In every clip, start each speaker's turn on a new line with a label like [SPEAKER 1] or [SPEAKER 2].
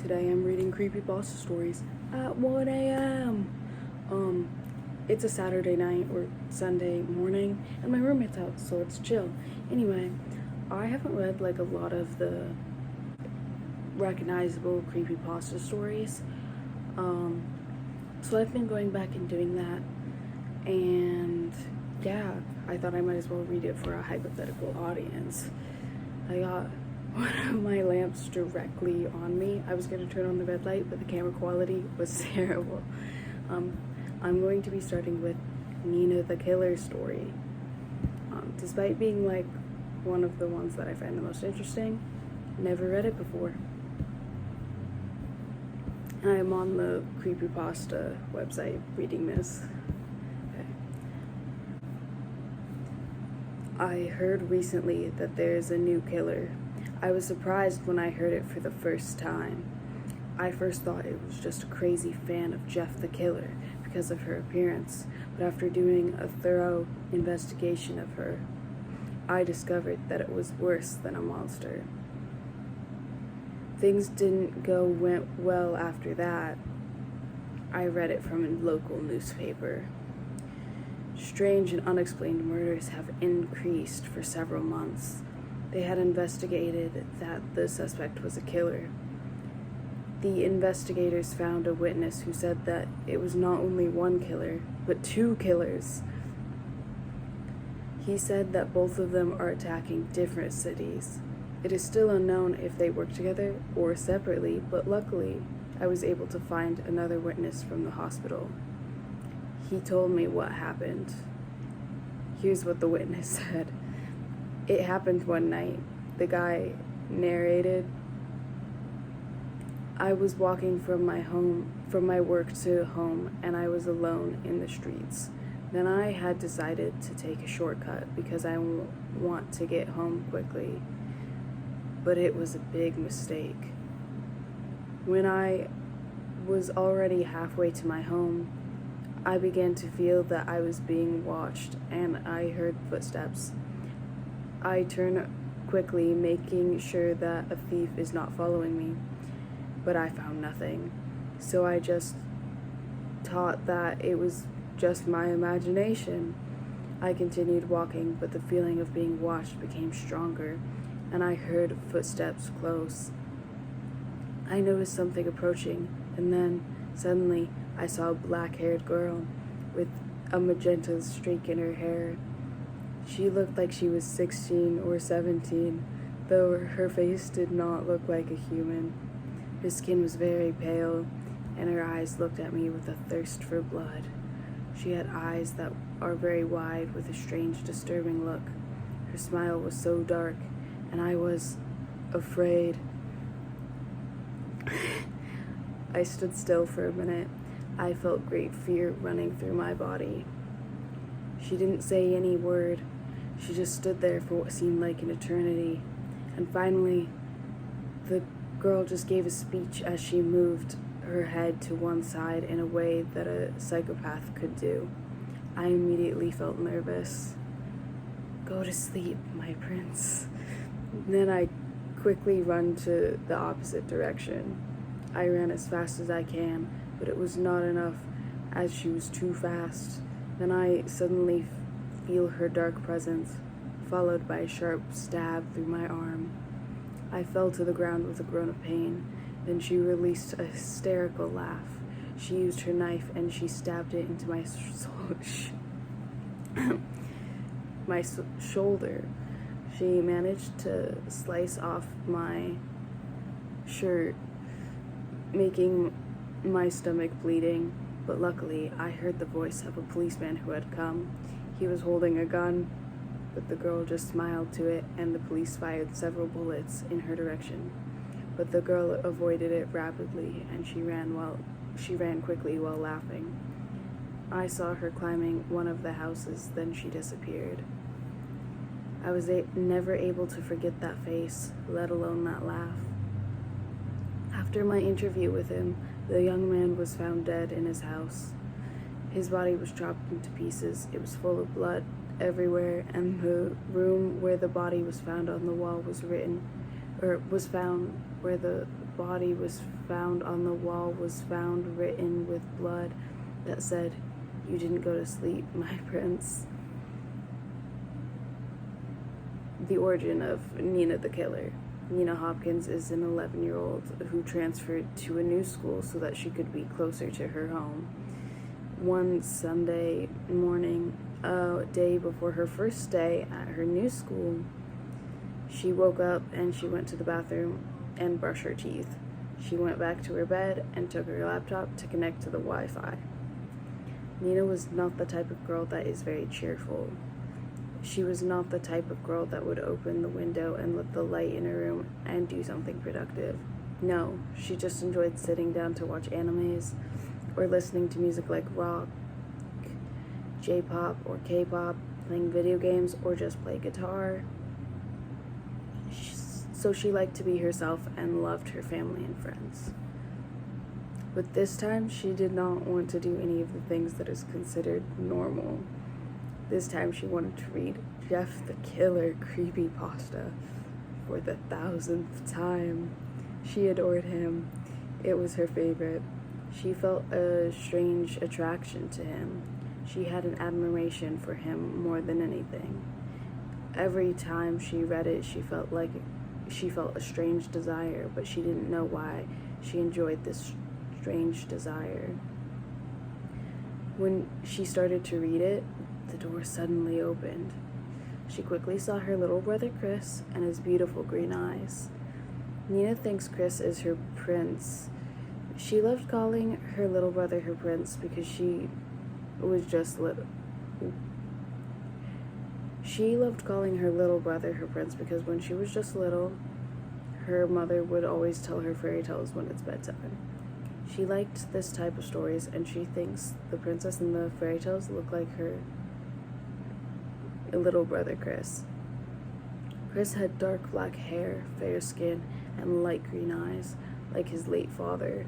[SPEAKER 1] Today I'm reading Creepypasta stories at 1 a.m. It's a Saturday night or Sunday morning, and my roommate's out, so it's chill. Anyway, I haven't read like a lot of the recognizable Creepypasta stories. So I've been going back and doing that, and yeah, I thought I might as well read it for a hypothetical audience. I got one of my lamps directly on me. I was going to turn on the red light, but the camera quality was terrible. I'm going to be starting with Nina the Killer story. Despite being like one of the ones that I find the most interesting, never read it before. I'm on the Creepypasta website reading this. Okay. I heard recently that there's a new killer. I was surprised when I heard it for the first time. I first thought it was just a crazy fan of Jeff the Killer because of her appearance, but after doing a thorough investigation of her, I discovered that it was worse than a monster. Things didn't went well after that. I read it from a local newspaper. Strange and unexplained murders have increased for several months. They had investigated that the suspect was a killer. The investigators found a witness who said that it was not only one killer, but two killers. He said that both of them are attacking different cities. It is still unknown if they work together or separately, but luckily, I was able to find another witness from the hospital. He told me what happened. Here's what the witness said. It happened one night. The guy narrated. I was walking from my work to home, and I was alone in the streets. Then I had decided to take a shortcut because I want to get home quickly. But it was a big mistake. When I was already halfway to my home, I began to feel that I was being watched, and I heard footsteps. I turn quickly, making sure that a thief is not following me, but I found nothing. So I just thought that it was just my imagination. I continued walking, but the feeling of being watched became stronger, and I heard footsteps close. I noticed something approaching, and then suddenly I saw a black-haired girl with a magenta streak in her hair. She looked like she was 16 or 17, though her face did not look like a human. Her skin was very pale, and her eyes looked at me with a thirst for blood. She had eyes that are very wide with a strange, disturbing look. Her smile was so dark, and I was afraid. I stood still for a minute. I felt great fear running through my body. She didn't say any word. She just stood there for what seemed like an eternity. And finally, the girl just gave a speech as she moved her head to one side in a way that a psychopath could do. I immediately felt nervous. Go to sleep, my prince. Then I quickly run to the opposite direction. I ran as fast as I can, but it was not enough as she was too fast. Then I suddenly feel her dark presence, followed by a sharp stab through my arm. I fell to the ground with a groan of pain. Then she released a hysterical laugh. She used her knife and she stabbed it into my shoulder. She managed to slice off my shirt, making my stomach bleeding, but luckily I heard the voice of a policeman who had come. He was holding a gun, but the girl just smiled to it, and the police fired several bullets in her direction. But the girl avoided it rapidly, and she ran quickly while laughing. I saw her climbing one of the houses, then she disappeared. I was never able to forget that face, let alone that laugh. After my interview with him, the young man was found dead in his house. His body was chopped into pieces. It was full of blood everywhere, and the room where the body was found on the wall was found where the body was found on the wall was found written with blood that said, "You didn't go to sleep, my prince." The origin of Nina the Killer. Nina Hopkins is an 11-year-old who transferred to a new school so that she could be closer to her home. One Sunday morning, a day before her first day at her new school, she woke up and she went to the bathroom and brushed her teeth. She went back to her bed and took her laptop to connect to the Wi-Fi. Nina was not the type of girl that is very cheerful. She was not the type of girl that would open the window and let the light in her room and do something productive. No, she just enjoyed sitting down to watch animes or listening to music like rock, J-pop, or K-pop, playing video games, or just play guitar. So she liked to be herself and loved her family and friends. But this time, she did not want to do any of the things that is considered normal. This time, she wanted to read Jeff the Killer Creepypasta for the 1,000th time. She adored him. It was her favorite. She felt a strange attraction to him. She had an admiration for him more than anything. Every time she read it, she felt a strange desire, but she didn't know why she enjoyed this strange desire. When she started to read it, the door suddenly opened. She quickly saw her little brother Chris and his beautiful green eyes. Nina thinks Chris is her prince. She loved calling her little brother her prince because she was just little. She loved calling her little brother her prince because when she was just little, her mother would always tell her fairy tales when it's bedtime. She liked this type of stories, and she thinks the princess in the fairy tales look like her little brother Chris. Chris had dark black hair, fair skin, and light green eyes, like his late father.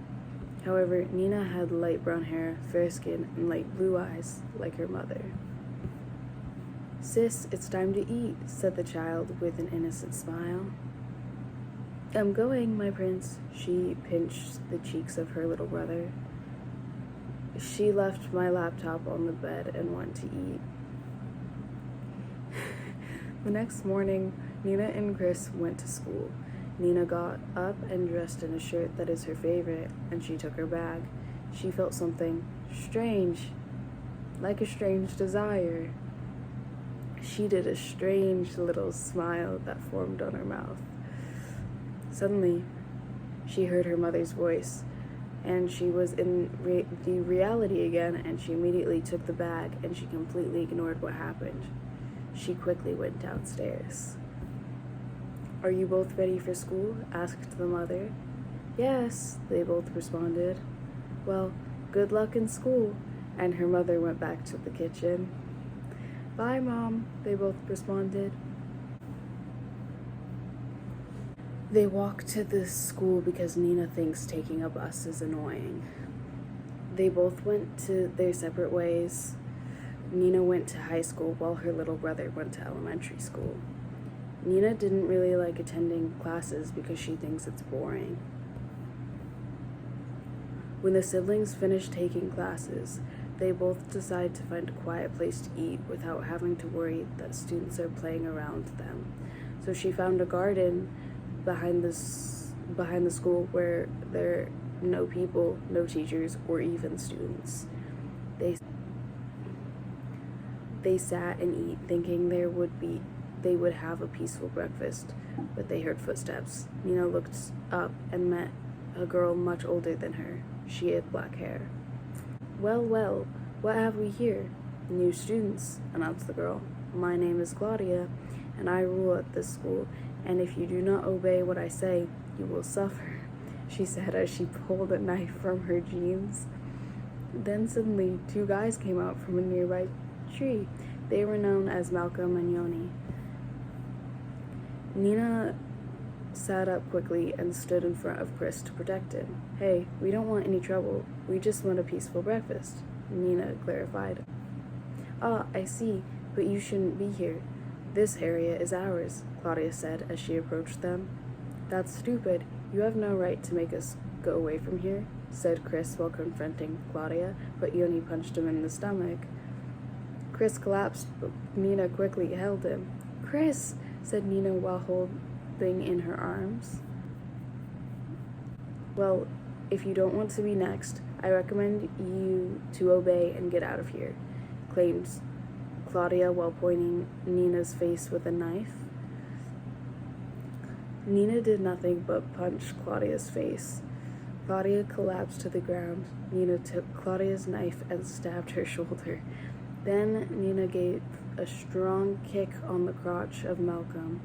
[SPEAKER 1] However, Nina had light brown hair, fair skin, and light blue eyes, like her mother. "Sis, it's time to eat," said the child with an innocent smile. "I'm going, my prince." She pinched the cheeks of her little brother. "She left my laptop on the bed and went to eat." The next morning, Nina and Chris went to school. Nina got up and dressed in a shirt that is her favorite, and she took her bag. She felt something strange, like a strange desire. She did a strange little smile that formed on her mouth. Suddenly, she heard her mother's voice, and she was in the reality again, and she immediately took the bag, and she completely ignored what happened. She quickly went downstairs. "Are you both ready for school?" asked the mother. "Yes," they both responded. "Well, good luck in school," and her mother went back to the kitchen. "Bye, Mom," they both responded. They walk to the school because Nina thinks taking a bus is annoying. They both went to their separate ways. Nina went to high school while her little brother went to elementary school. Nina didn't really like attending classes because she thinks it's boring. When the siblings finish taking classes, they both decide to find a quiet place to eat without having to worry that students are playing around them. So she found a garden behind the school where there are no people, no teachers, or even students. They sat and ate, thinking they would have a peaceful breakfast, but they heard footsteps. Nina looked up and met a girl much older than her. She had black hair. Well, what have we here?" "New students," announced the girl. "My name is Claudia, and I rule at this school, and if you do not obey what I say, you will suffer," she said as she pulled a knife from her jeans. Then suddenly, two guys came out from a nearby tree. They were known as Malcolm and Yoni. Nina sat up quickly and stood in front of Chris to protect him. "Hey, we don't want any trouble. We just want a peaceful breakfast," Nina clarified. "Ah, I see, but you shouldn't be here. This area is ours," Claudia said as she approached them. "That's stupid. "You have no right to make us go away from here," said Chris while confronting Claudia, but Yoni punched him in the stomach. Chris collapsed, but Nina quickly held him. "Chris," said Nina while holding in her arms. "Well, if you don't want to be next, I recommend you to obey and get out of here," claimed Claudia while pointing Nina's face with a knife. Nina did nothing but punch Claudia's face. Claudia collapsed to the ground. Nina took Claudia's knife and stabbed her shoulder. Then Nina gave a strong kick on the crotch of Malcolm.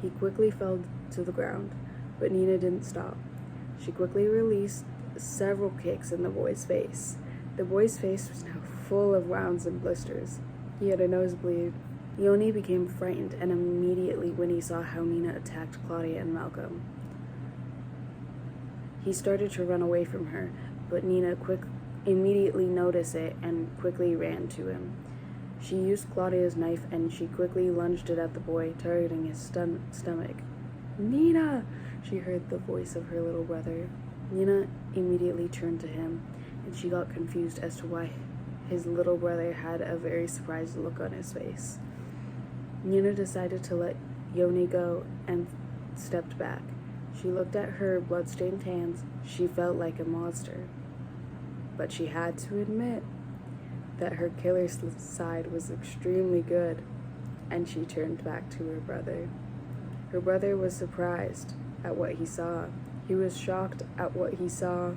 [SPEAKER 1] He quickly fell to the ground, but Nina didn't stop. She quickly released several kicks in the boy's face. The boy's face was now full of wounds and blisters. He had a nosebleed. Yoni became frightened and immediately when he saw how Nina attacked Claudia and Malcolm. He started to run away from her, but Nina immediately noticed it and quickly ran to him. She used Claudia's knife and she quickly lunged it at the boy, targeting his stomach. "Nina!" She heard the voice of her little brother. Nina immediately turned to him, and she got confused as to why his little brother had a very surprised look on his face. Nina decided to let Yoni go and stepped back. She looked at her blood-stained hands. She felt like a monster. But she had to admit that her killer's side was extremely good, and she turned back to her brother. Her brother was surprised at what he saw. He was shocked at what he saw.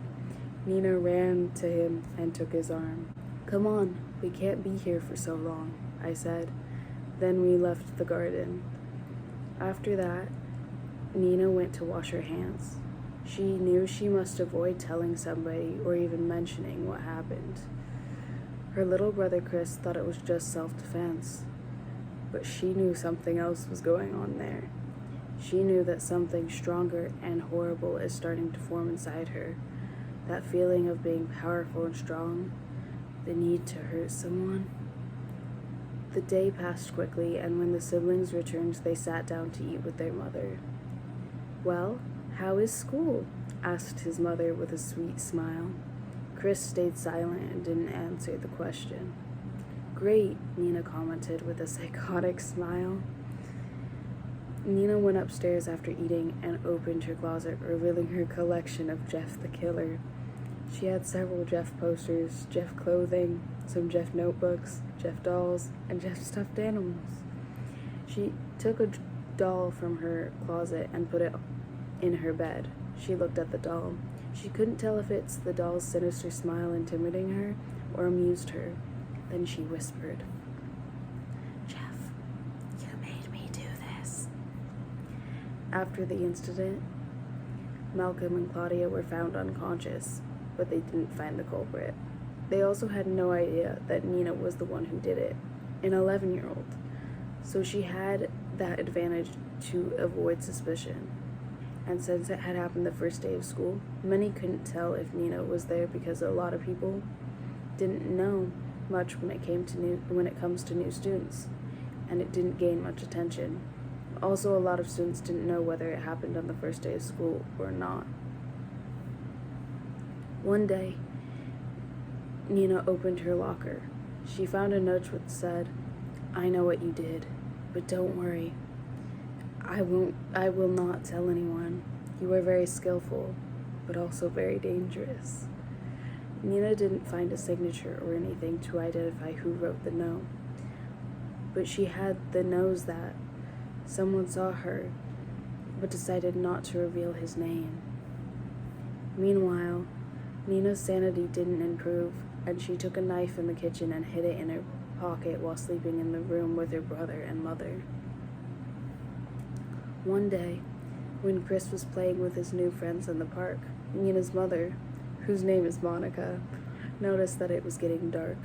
[SPEAKER 1] Nina ran to him and took his arm. "Come on, we can't be here for so long," I said. Then we left the garden. After that, Nina went to wash her hands. She knew she must avoid telling somebody or even mentioning what happened. Her little brother Chris thought it was just self-defense, but she knew something else was going on there. She knew that something stronger and horrible is starting to form inside her. That feeling of being powerful and strong, the need to hurt someone. The day passed quickly, and when the siblings returned, they sat down to eat with their mother. "Well, how is school?" asked his mother with a sweet smile. Chris stayed silent and didn't answer the question. "Great," Nina commented with a psychotic smile. Nina went upstairs after eating and opened her closet, revealing her collection of Jeff the Killer. She had several Jeff posters, Jeff clothing, some Jeff notebooks, Jeff dolls, and Jeff stuffed animals. She took a doll from her closet and put it in her bed. She looked at the doll. She couldn't tell if it's the doll's sinister smile intimidating her or amused her. Then she whispered, "Jeff, you made me do this." After the incident, Malcolm and Claudia were found unconscious, but they didn't find the culprit. They also had no idea that Nina was the one who did it, an 11-year-old. So she had that advantage to avoid suspicion. And since it had happened the first day of school, many couldn't tell if Nina was there because a lot of people didn't know much when it comes to new students, and it didn't gain much attention. Also, a lot of students didn't know whether it happened on the first day of school or not. One day, Nina opened her locker. She found a note which said, "I know what you did, but don't worry. I will not tell anyone. You are very skillful, but also very dangerous." Nina didn't find a signature or anything to identify who wrote the note, but she had the nose that someone saw her, but decided not to reveal his name. Meanwhile, Nina's sanity didn't improve, and she took a knife in the kitchen and hid it in her pocket while sleeping in the room with her brother and mother. One day, when Chris was playing with his new friends in the park, Nina's mother, whose name is Monica, noticed that it was getting dark.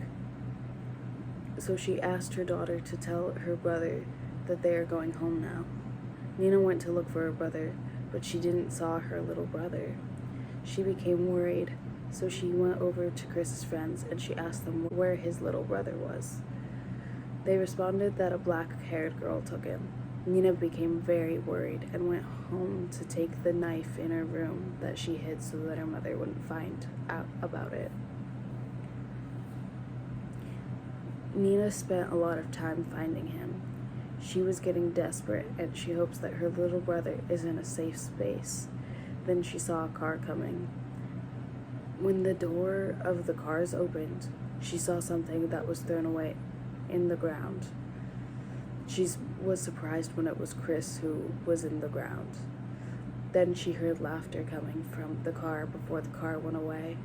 [SPEAKER 1] So she asked her daughter to tell her brother that they are going home now. Nina went to look for her brother, but she didn't saw her little brother. She became worried, so she went over to Chris's friends and she asked them where his little brother was. They responded that a black-haired girl took him. Nina became very worried and went home to take the knife in her room that she hid so that her mother wouldn't find out about it. Nina spent a lot of time finding him. She was getting desperate, and she hopes that her little brother is in a safe space. Then she saw a car coming. When the door of the cars opened, she saw something that was thrown away in the ground. She was surprised when it was Chris who was in the ground. Then she heard laughter coming from the car before the car went away.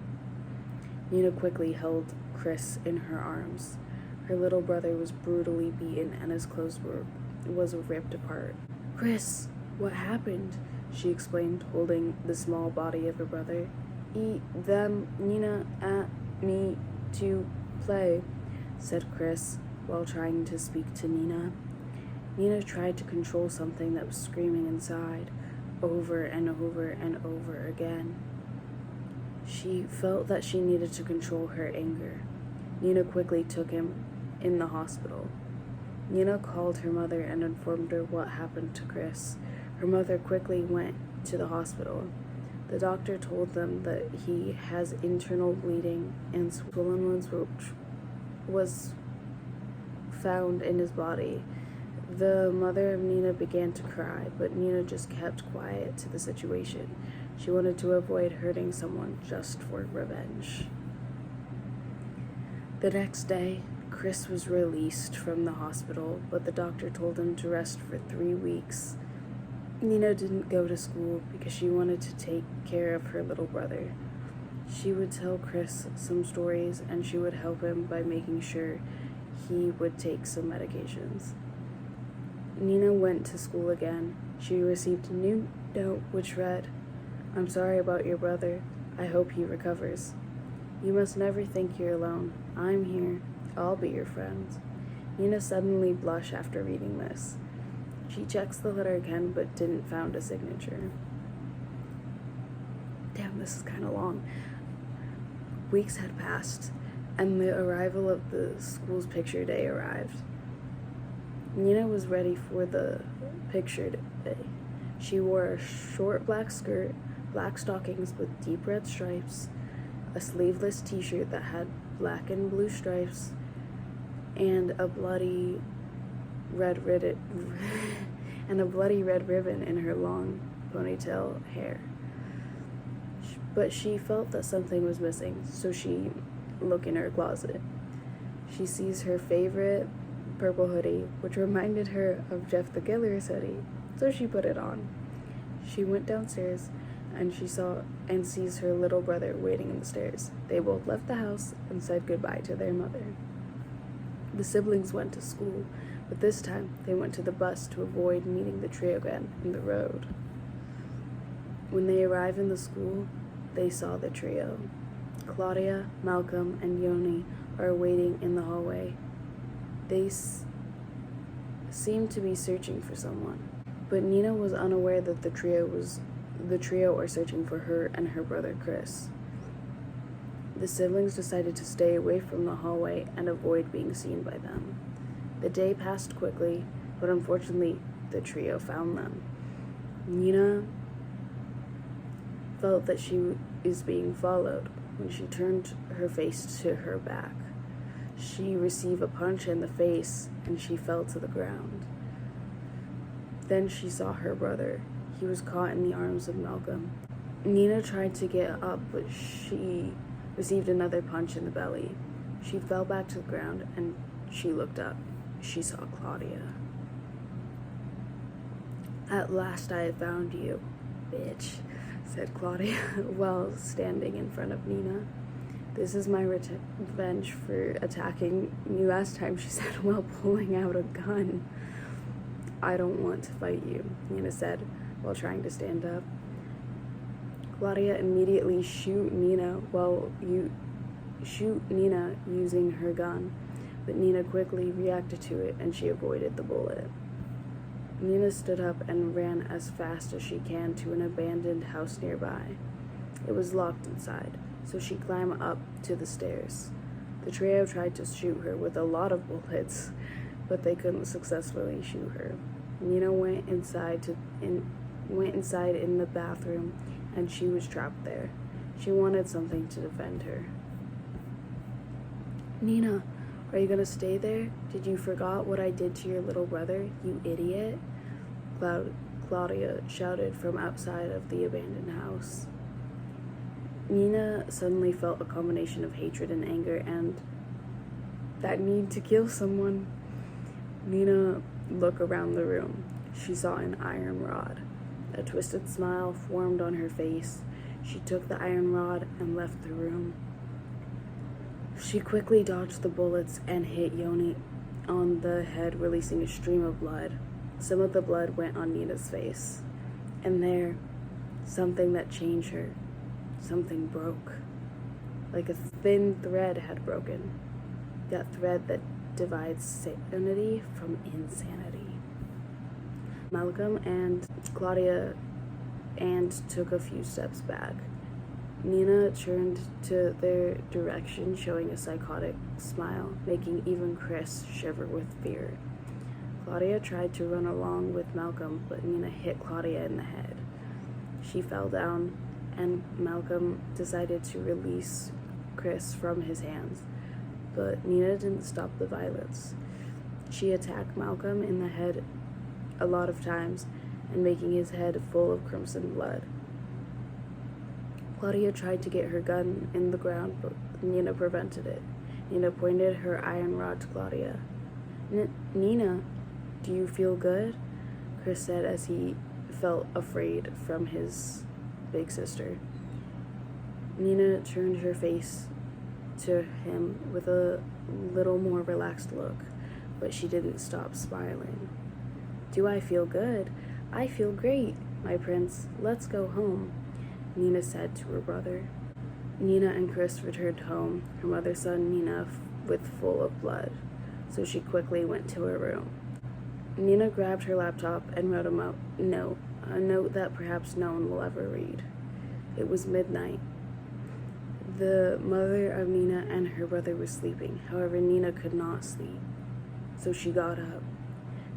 [SPEAKER 1] Nina quickly held Chris in her arms. Her little brother was brutally beaten and his clothes was ripped apart. "Chris, what happened?" she explained, holding the small body of her brother. Them, Nina, at me to play," said Chris while trying to speak to Nina. Nina tried to control something that was screaming inside, over and over and over again. She felt that she needed to control her anger. Nina quickly took him in the hospital. Nina called her mother and informed her what happened to Chris. Her mother quickly went to the hospital. The doctor told them that he has internal bleeding and swollen wounds which was found in his body. The mother of Nina began to cry, but Nina just kept quiet to the situation. She wanted to avoid hurting someone just for revenge. The next day, Chris was released from the hospital, but the doctor told him to rest for 3 weeks. Nina didn't go to school because she wanted to take care of her little brother. She would tell Chris some stories and she would help him by making sure he would take some medications. Nina went to school again. She received a new note which read, "I'm sorry about your brother. I hope he recovers. You must never think you're alone. I'm here. I'll be your friend." Nina suddenly blushed after reading this. She checks the letter again but didn't find a signature. Damn, this is kind of long. Weeks had passed, and the arrival of the school's picture day arrived. Nina was ready for the picture day. She wore a short black skirt, black stockings with deep red stripes, a sleeveless t-shirt that had black and blue stripes, and a bloody red ribbon in her long ponytail hair. But she felt that something was missing, so she looked in her closet. She sees her favorite purple hoodie, which reminded her of Jeff the Killer's hoodie, so she put it on. She went downstairs and sees her little brother waiting in the stairs. They both left the house and said goodbye to their mother. The siblings went to school, but this time they went to the bus to avoid meeting the trio again in the road. When they arrived in the school, they saw the trio. Claudia, Malcolm, and Yoni are waiting in the hallway. They seemed to be searching for someone, but Nina was unaware that the trio are searching for her and her brother Chris. The siblings decided to stay away from the hallway and avoid being seen by them. The day passed quickly, but unfortunately, the trio found them. Nina felt that she is being followed when she turned her face to her back. She received a punch in the face and she fell to the ground. Then she saw her brother. He was caught in the arms of Malcolm. Nina tried to get up, but she received another punch in the belly. She fell back to the ground and she looked up. She saw Claudia. "At last I have found you, bitch," said Claudia while standing in front of Nina. "This is my revenge for attacking me last time," she said while pulling out a gun. "I don't want to fight you," Nina said while trying to stand up. Claudia immediately shoot Nina using her gun, but Nina quickly reacted to it and she avoided the bullet. Nina stood up and ran as fast as she can to an abandoned house nearby. It was locked inside, so she climbed up to the stairs. The trio tried to shoot her with a lot of bullets, but they couldn't successfully shoot her. Nina went inside in the bathroom, and she was trapped there. She wanted something to defend her. Nina, are you gonna stay there? Did you forget what I did to your little brother, you idiot? Claudia shouted from outside of the abandoned house. Nina suddenly felt a combination of hatred and anger and that need to kill someone. Nina looked around the room. She saw an iron rod. A twisted smile formed on her face. She took the iron rod and left the room. She quickly dodged the bullets and hit Yoni on the head, releasing a stream of blood. Some of the blood went on Nina's face. And there, something that changed her. Something broke. Like a thin thread had broken. That thread that divides sanity from insanity. Malcolm and Claudia took a few steps back. Nina turned to their direction, showing a psychotic smile, making even Chris shiver with fear. Claudia tried to run along with Malcolm, but Nina hit Claudia in the head. She fell down, and Malcolm decided to release Chris from his hands. But Nina didn't stop the violence. She attacked Malcolm in the head a lot of times, and making his head full of crimson blood. Claudia tried to get her gun in the ground, but Nina prevented it. Nina pointed her iron rod to Claudia. Nina, do you feel good? Chris said as he felt afraid from his big sister. Nina turned her face to him with a little more relaxed look, but she didn't stop smiling. Do I feel good? I feel great, my prince. Let's go home, Nina said to her brother. Nina and Chris returned home. Her mother saw Nina with full of blood, so she quickly went to her room. Nina grabbed her laptop and wrote a note that perhaps no one will ever read. It was midnight. The mother of Nina and her brother were sleeping. However, Nina could not sleep, so she got up.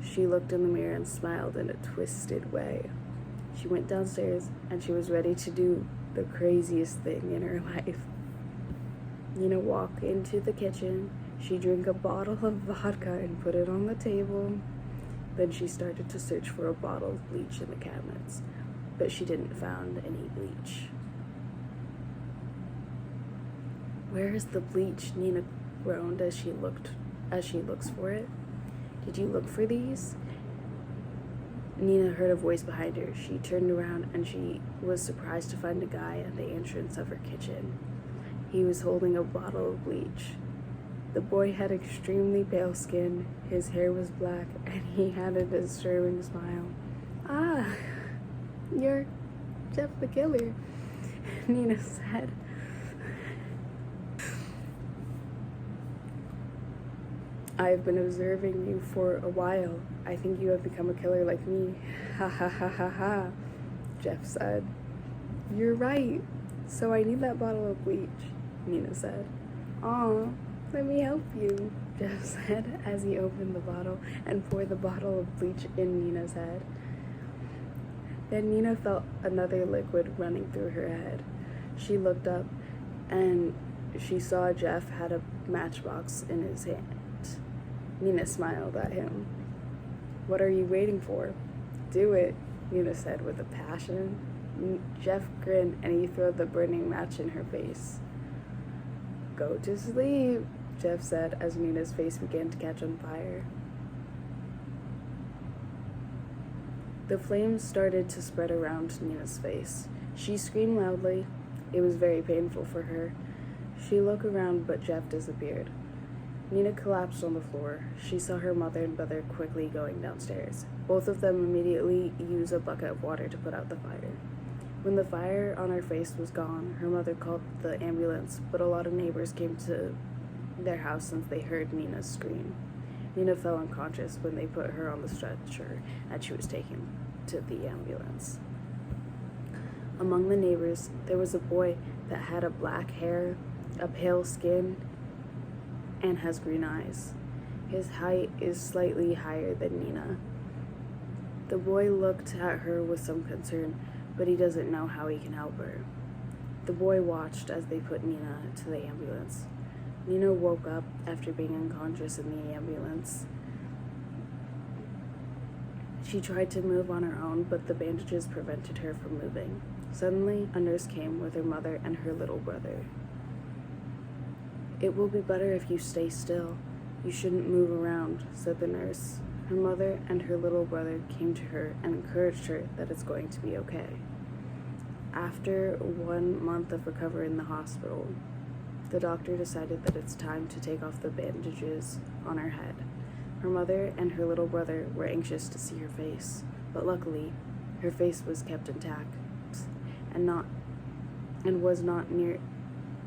[SPEAKER 1] She looked in the mirror and smiled in a twisted way. She went downstairs, and she was ready to do the craziest thing in her life. Nina walked into the kitchen. She drank a bottle of vodka and put it on the table. Then she started to search for a bottle of bleach in the cabinets, but she didn't find any bleach. Where is the bleach? Nina groaned as she looks for it. Did you look for these? Nina heard a voice behind her. She turned around and she was surprised to find a guy at the entrance of her kitchen. He was holding a bottle of bleach. The boy had extremely pale skin, his hair was black, and he had a disturbing smile. Ah, you're Jeff the Killer, Nina said. I've been observing you for a while. I think you have become a killer like me. Ha ha ha ha ha, Jeff said. You're right. So I need that bottle of bleach, Nina said. Aw, let me help you, Jeff said as he opened the bottle and poured the bottle of bleach in Nina's head. Then Nina felt another liquid running through her head. She looked up and she saw Jeff had a matchbox in his hand. Nina smiled at him. What are you waiting for? Do it, Nina said with a passion. Jeff grinned and he threw the burning match in her face. Go to sleep, Jeff said as Nina's face began to catch on fire. The flames started to spread around Nina's face. She screamed loudly. It was very painful for her. She looked around, but Jeff disappeared. Nina collapsed on the floor. She saw her mother and brother quickly going downstairs. Both of them immediately used a bucket of water to put out the fire. When the fire on her face was gone, her mother called the ambulance, but a lot of neighbors came to their house since they heard Nina scream. Nina fell unconscious when they put her on the stretcher and she was taken to the ambulance. Among the neighbors, there was a boy that had a black hair, a pale skin, and has green eyes. His height is slightly higher than Nina. The boy looked at her with some concern, but he doesn't know how he can help her. The boy watched as they put Nina to the ambulance. Nina woke up after being unconscious in the ambulance. She tried to move on her own, but the bandages prevented her from moving. Suddenly, a nurse came with her mother and her little brother. "It will be better if you stay still. You shouldn't move around," said the nurse. Her mother and her little brother came to her and encouraged her that it's going to be okay. After 1 month of recovery in the hospital, the doctor decided that it's time to take off the bandages on her head. Her mother and her little brother were anxious to see her face, but luckily, her face was kept intact and was not near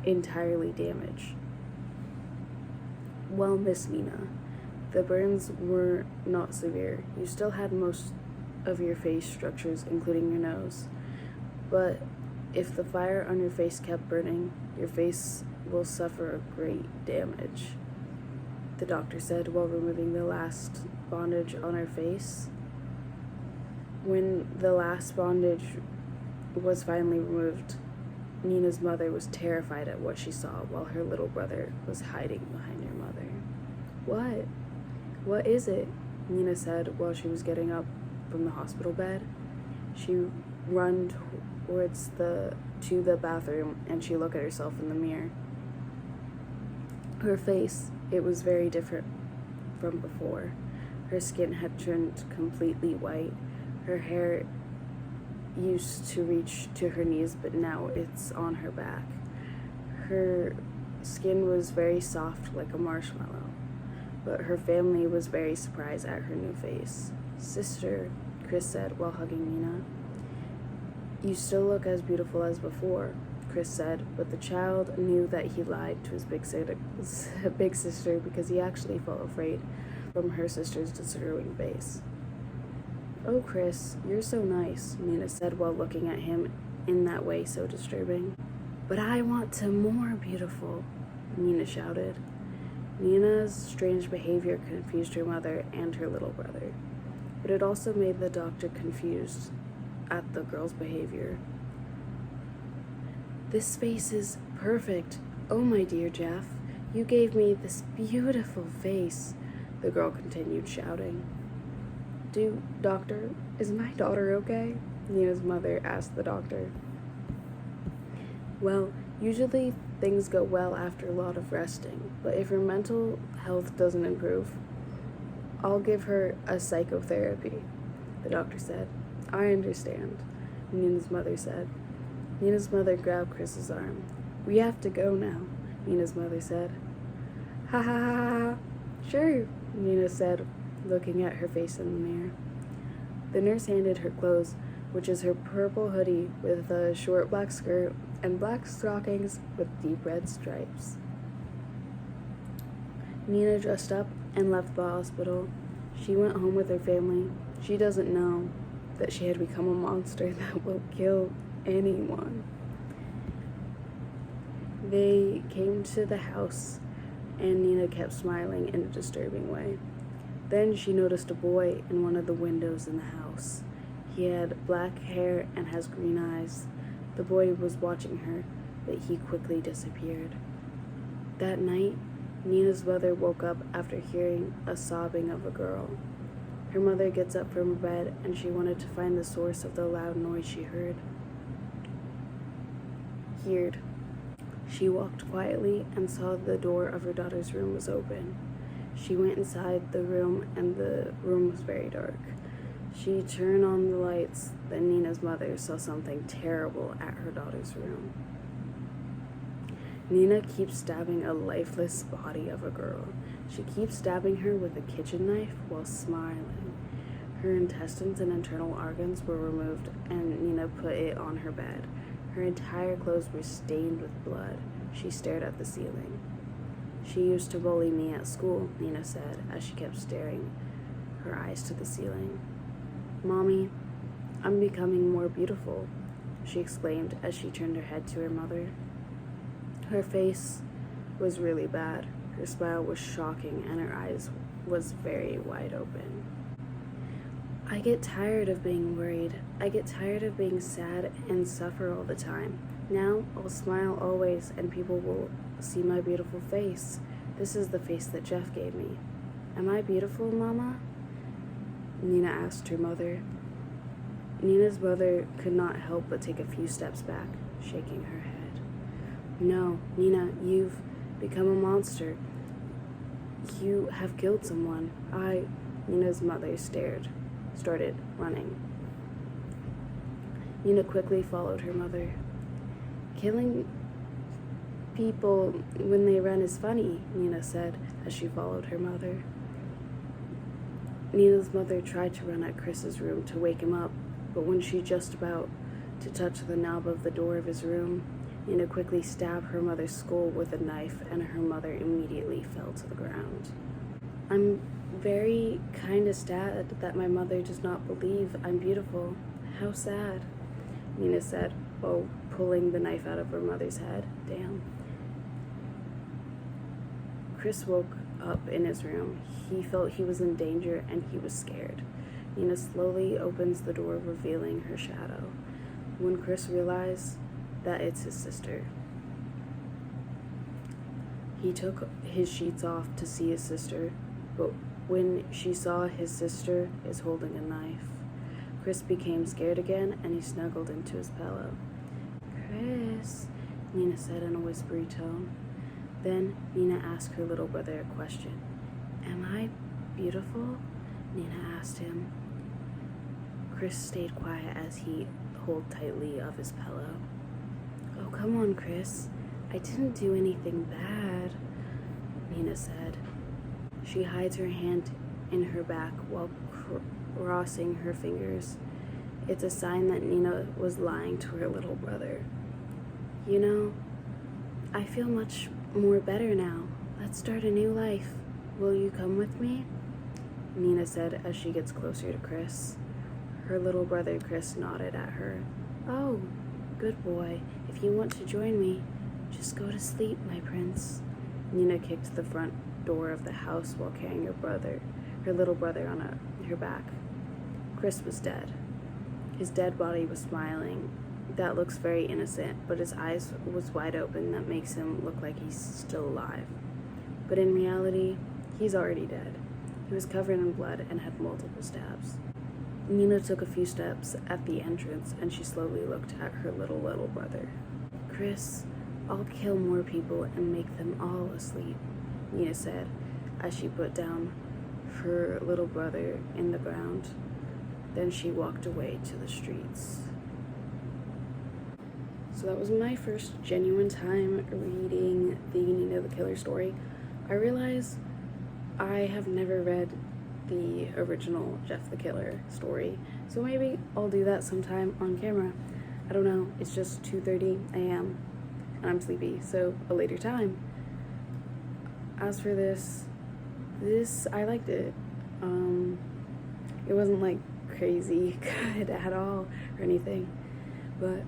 [SPEAKER 1] entirely damaged. "Well, Miss Nina, the burns were not severe. You still had most of your face structures, including your nose. But if the fire on your face kept burning, your face will suffer great damage," the doctor said while removing the last bandage on her face. When the last bandage was finally removed, Nina's mother was terrified at what she saw while her little brother was hiding behind her mother. "What? What is it?" Nina said while she was getting up from the hospital bed. She ran towards to the bathroom and she looked at herself in the mirror. Her face, it was very different from before. Her skin had turned completely white. Her hair used to reach to her knees, but now it's on her back. Her skin was very soft like a marshmallow, but her family was very surprised at her new face. "Sister," Chris said while hugging Nina. "You still look as beautiful as before," Chris said, but the child knew that he lied to his big sister because he actually felt afraid from her sister's disturbing face. "Oh, Chris, you're so nice," Nina said while looking at him in that way so disturbing. "But I want to more beautiful," Nina shouted. Nina's strange behavior confused her mother and her little brother, but it also made the doctor confused at the girl's behavior. "This face is perfect. Oh, my dear Jeff, you gave me this beautiful face," the girl continued shouting. Doctor, is my daughter okay?" Nina's mother asked the doctor. "Well, usually things go well after a lot of resting, but if her mental health doesn't improve, I'll give her a psychotherapy," the doctor said. "I understand," Nina's mother said. Nina's mother grabbed Chris's arm. "We have to go now," Nina's mother said. "Ha ha ha ha, sure," Nina said, looking at her face in the mirror. The nurse handed her clothes, which is her purple hoodie with a short black skirt and black stockings with deep red stripes. Nina dressed up and left the hospital. She went home with her family. She doesn't know that she had become a monster that will kill anyone. They came to the house, and Nina kept smiling in a disturbing way. Then she noticed a boy in one of the windows in the house. He had black hair and has green eyes. The boy was watching her, but he quickly disappeared. That night, Nina's mother woke up after hearing a sobbing of a girl. Her mother gets up from her bed and she wanted to find the source of the loud noise she heard. She walked quietly and saw the door of her daughter's room was open. She went inside the room and the room was very dark. She turned on the lights, then Nina's mother saw something terrible at her daughter's room. Nina keeps stabbing a lifeless body of a girl. She keeps stabbing her with a kitchen knife while smiling. Her intestines and internal organs were removed and Nina put it on her bed. Her entire clothes were stained with blood. She stared at the ceiling. "She used to bully me at school," Nina said as she kept staring her eyes to the ceiling. "Mommy, I'm becoming more beautiful," she exclaimed as she turned her head to her mother. Her face was really bad. Her smile was shocking and her eyes was very wide open. I get tired of being worried. I get tired of being sad and suffer all the time. Now I'll smile always and people will see my beautiful face. This is the face that Jeff gave me. Am I beautiful, Mama? Nina asked her mother. Nina's mother could not help but take a few steps back, shaking her head. No, Nina, you've become a monster. You have killed someone. Nina's mother started running. Nina quickly followed her mother. Killing people when they run is funny, Nina said as she followed her mother. Nina's mother tried to run at Chris's room to wake him up, but when she just about to touch the knob of the door of his room, Nina quickly stabbed her mother's skull with a knife and her mother immediately fell to the ground. I'm very kind of sad that my mother does not believe I'm beautiful. How sad, Nina said, while pulling the knife out of her mother's head. Damn. Chris woke up in his room. He felt he was in danger and he was scared. Nina slowly opens the door, revealing her shadow. When Chris realized that it's his sister, he took his sheets off to see his sister, but when she saw his sister is holding a knife, Chris became scared again and he snuggled into his pillow. Chris, Nina said in a whispery tone. Then Nina asked her little brother a question. Am I beautiful? Nina asked him. Chris stayed quiet as he held tightly of his pillow. Oh, come on, Chris. I didn't do anything bad, Nina said. She hides her hand in her back while crossing her fingers. It's a sign that Nina was lying to her little brother. You know, I feel much more better now. Let's start a new life. Will you come with me? Nina said as she gets closer to Chris. Her little brother Chris nodded at her. Oh, good boy. If you want to join me, just go to sleep, my prince. Nina kicked the front door of the house while carrying her little brother on her back. Chris was dead. His dead body was smiling. That looks very innocent, but his eyes was wide open. That makes him look like he's still alive. But in reality, he's already dead. He was covered in blood and had multiple stabs. Nina took a few steps at the entrance and she slowly looked at her little brother. Chris, I'll kill more people and make them all asleep, Nina said as she put down her little brother in the ground. Then she walked away to the streets. So that was my first genuine time reading the Nina the Killer story. I realize I have never read the original Jeff the Killer story, so maybe I'll do that sometime on camera. I don't know, it's just 2:30 a.m. and I'm sleepy, so a later time. As for this I liked it. It wasn't like crazy good at all or anything, but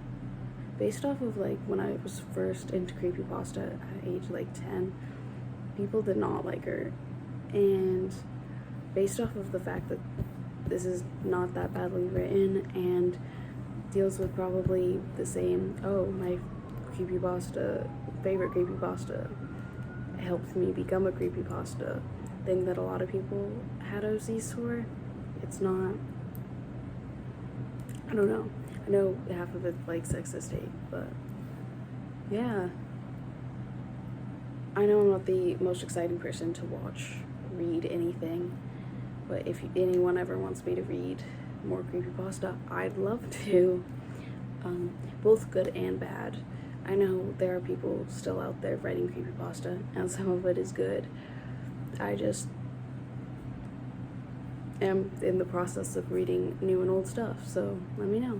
[SPEAKER 1] based off of like when I was first into creepypasta at age like 10, people did not like her, and based off of the fact that this is not that badly written and deals with probably the same, my favorite creepypasta helped me become a creepypasta thing that a lot of people had OCs for. It's not, I don't know. I know half of it's like sexist hate, but yeah. I know I'm not the most exciting person to read anything, but if anyone ever wants me to read more creepypasta, I'd love to. Both good and bad. I know there are people still out there writing creepypasta, and some of it is good. I just am in the process of reading new and old stuff, so let me know.